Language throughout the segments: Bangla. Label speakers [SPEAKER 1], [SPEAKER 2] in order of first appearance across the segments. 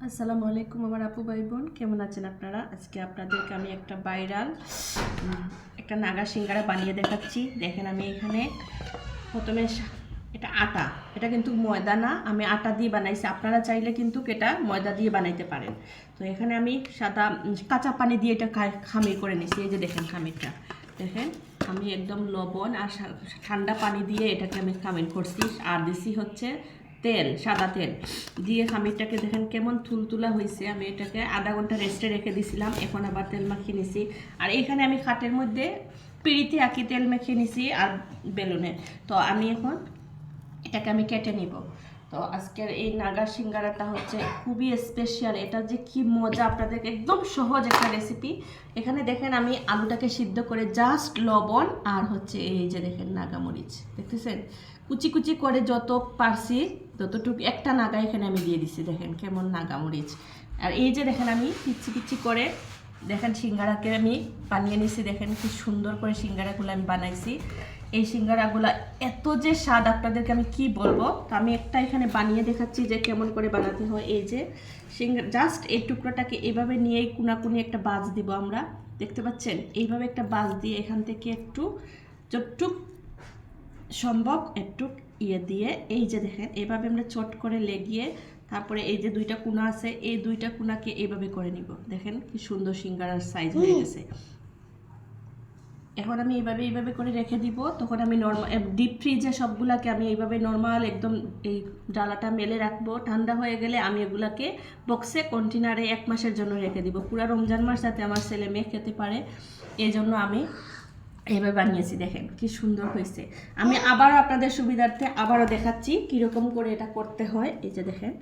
[SPEAKER 1] আসসালামু আলাইকুম আমার আপু ভাই বোন, কেমন আছেন আপনারা? আজকে আপনাদেরকে আমি একটা ভাইরাল একটা নাগা সিঙ্গারা বানিয়ে দেখাচ্ছি। দেখেন আমি এখানে প্রথমে এটা আটা, এটা কিন্তু ময়দা না, আমি আটা দিয়ে বানাইছি। আপনারা চাইলে কিন্তু এটা ময়দা দিয়ে বানাইতে পারেন। তো এখানে আমি সাদা কাঁচা পানি দিয়ে এটা খামির করে নিয়েছি। এই যে দেখেন খামিরটা, দেখেন আমি একদম লবণ আর ঠান্ডা পানি দিয়ে এটাকে আমি খামির করছি। আর দিছি হচ্ছে তেল, সাদা তেল দিয়ে খামিরটাকে দেখেন কেমন তুলতুলা হয়েছে। আমি এটাকে আধা ঘন্টা রেস্টে রেখে দিয়েছিলাম, এখন আবার তেল মাখিয়ে নিছি। আর এখানে আমি খাটের মধ্যে পিড়িতে আঁকি তেল মেখে নিছি আর বেলুনে। তো আমি এখন এটাকে আমি কেটে নিব। তো আজকের এই নাগা সিঙ্গারাটা হচ্ছে খুবই স্পেশাল। এটা যে কি মজা, আপনাদেরকে একদম সহজ একটা রেসিপি। এখানে দেখেন আমি আলুটাকে সিদ্ধ করে জাস্ট লবণ আর হচ্ছে এই যে দেখেন নাগামরিচ দেখতেছেন, কুচি কুচি করে যত পারছি ততটুকু একটা নাগা এখানে আমি দিয়ে দিছি। দেখেন কেমন নাগামরিচ। আর এই যে দেখেন আমি পিচ্ছি পিচ্ছি করে দেখেন সিঙ্গারাকে আমি বানিয়ে নিছি। দেখেন কি সুন্দর করে সিঙ্গারাগুলো আমি বানাইছি। এই সিঙ্গারাগুলো এত যে স্বাদ আপনাদেরকে আমি কি বলবো। তো আমি একটা এখানে বানিয়ে দেখাচ্ছি যে কেমন করে বানাতে হয়। এই যে জাস্ট এই টুকরোটাকে এইভাবে নিয়েই কুনাকুনি একটা বাজ দিব আমরা, দেখতে পাচ্ছেন? এইভাবে একটা বাজ দিয়ে এখান থেকে একটু যতটুক সম্ভব একটু দিয়ে এই যে দেখেন এভাবে আমরা চট করে লেগিয়ে তারপরে এই যে দুইটা কোনা আছে এই দুইটা কোনাকে এইভাবে করে নিব। দেখেন কি সুন্দর সিঙ্গারার সাইজ হয়ে গেছে। এখন আমি এইভাবে করে রেখে দিব। তখন আমি নর্মাল ডিপ ফ্রিজে সবগুলাকে আমি এইভাবে নর্মাল একদম এই ডালাটা মেলে রাখবো। ঠান্ডা হয়ে গেলে আমি এগুলাকে বক্সে কন্টেনারে 1 মাসের জন্য রেখে দিব। পুরো রমজান মাস যাতে আমার ছেলে মেয়ে খেতে পারে, এই জন্য আমি এইভাবে বানিয়েছি। দেখেন কি সুন্দর হয়েছে। আমি আবারও আপনাদের সুবিধার্থে আবারও দেখাচ্ছি কীরকম করে এটা করতে হয়। এই যে দেখেন,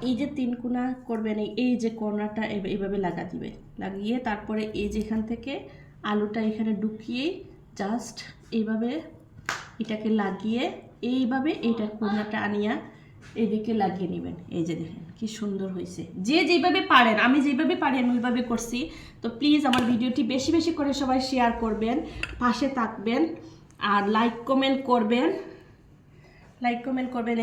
[SPEAKER 1] এই যে 3 কোনা করবেন, এই যে কোনাটা এইভাবে লাগা দিবে, লাগিয়ে তারপরে এই যে এখান থেকে আলুটা এখানে ঢুকিয়ে জাস্ট এইভাবে এটাকে লাগিয়ে এইভাবে এইটা কোনাটা আনিয়া এদিকে লাগিয়ে নেবেন। এই যে দেখেন কি সুন্দর হয়েছে। যে যেভাবে পারেন, আমি যেভাবে পারি আমি ওইভাবে করছি। তো প্লিজ আমার ভিডিওটি বেশি বেশি করে সবাই শেয়ার করবেন, পাশে থাকবেন আর লাইক কমেন্ট করবেন।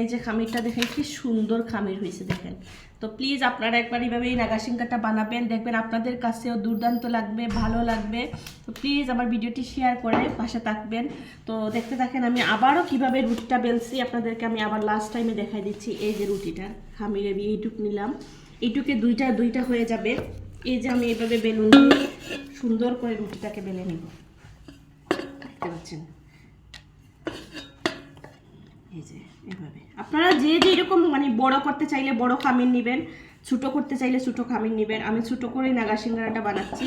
[SPEAKER 1] এই যে খামিরটা দেখেন কি সুন্দর খামির হয়েছে দেখেন। তো প্লিজ আপনারা একবার এইভাবে এই নাগা সিঙ্গারাটা বানাবেন, দেখবেন আপনাদের কাছেও দুর্দান্ত লাগবে, ভালো লাগবে। তো প্লিজ আমার ভিডিওটি শেয়ার করে পাশে থাকবেন। তো দেখতে থাকেন আমি আবারও কিভাবে রুটিটা বেলছি আপনাদেরকে আমি আবার লাস্ট টাইমে দেখাই দিচ্ছি। এই যে রুটিটা খামিরে এইটুক নিলাম, এইটুকে দুইটা হয়ে যাবে। এই যে আমি এইভাবে বেলুন দিয়ে সুন্দর করে রুটিটাকে বেলে নিব, দেখতে পাচ্ছেন? এই যে এভাবে আপনারা যে যেরকম মানে বড় করতে চাইলে বড় খামির নেবেন, ছোট করতে চাইলে ছোট খামির নেবেন। আমি ছোট করে নাগা সিঙ্গারাটা বানাচ্ছি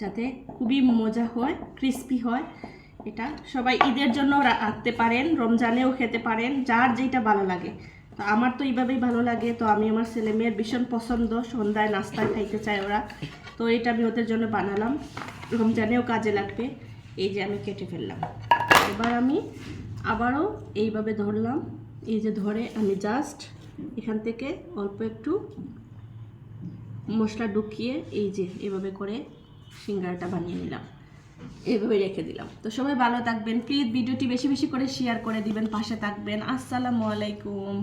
[SPEAKER 1] যাতে খুবই মজা হয়, ক্রিস্পি হয়। এটা সবাই ঈদের জন্য রাখতে পারেন, রমজানেও খেতে পারেন, যার যেটা ভালো লাগে। তো আমার তো এইভাবেই ভালো লাগে। তো আমি আমার ছেলে মেয়ের ভীষণ পছন্দ, সন্ধ্যায় নাস্তায় খাইতে চায় ওরা। তো এটা আমি ওদের জন্য বানালাম, রমজানেও কাজে লাগবে। এই যে আমি কেটে ফেললাম। এবার আমি আবারও এইভাবে ধরলাম। এই যে ধরে আমি জাস্ট এখান থেকে অল্প একটু মশলা ঢুকিয়ে এই যে এভাবে করে সিঙ্গারাটা বানিয়ে নিলাম, এভাবে রেখে দিলাম। তো সবাই ভালো থাকবেন, প্লিজ ভিডিওটি বেশি বেশি করে শেয়ার করে দিবেন, পাশে থাকবেন। আসসালামু আলাইকুম।